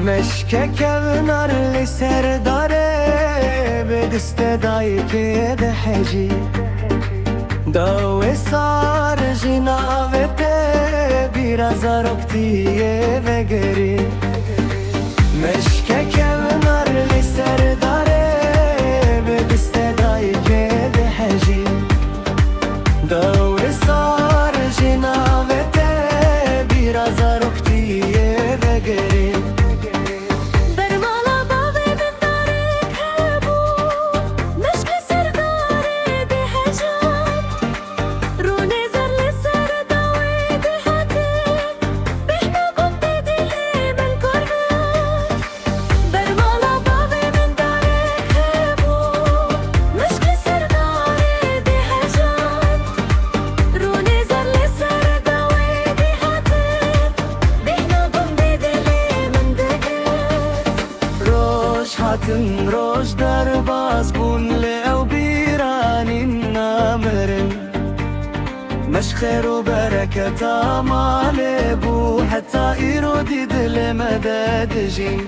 مشکک نار لسر داره به دست دای که ده حجی داو سار جناوته بیراز رکتیه وگری مشکک نار لسر داره به دست دای که ده حجی داو سار جناوته بیراز رکتیه وگری هاتن روش در باز بون لعو بیرانین نامرن مش خير وبركة مالي بو حتى يرودي دل مدد جين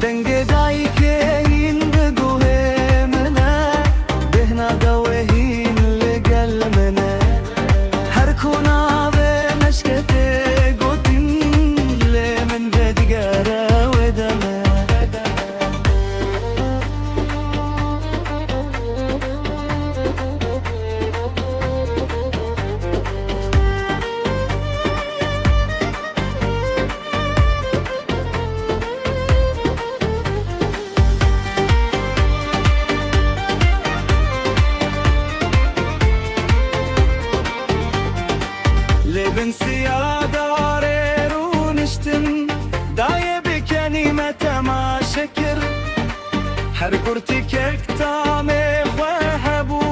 دنگ داي كين بقوه منا بهنا دوهين لقل منا هركونا بمشكتي قوتين لمن بدقارة ودمه لبن سيادة ريرو نشتم داي بكلمة ما شكر هر كرتك اكتامي خوهبو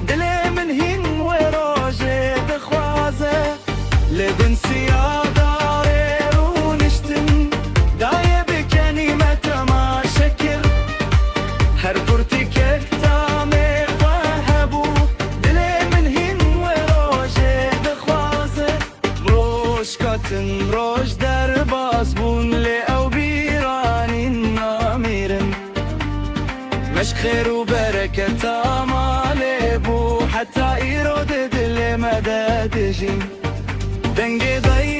دلي من هين وروجي دخوازه لبن سيادة ريرو نشتم داي بكلمة ما شكر هر كرتك اكتامي خوهبو دلي من هين وروجي مشکاتن روش در باز بون لعو بیرانین نامیرن مش خیر و برکت مالی بو حتی ایرود دل مدد جین دنگ دایی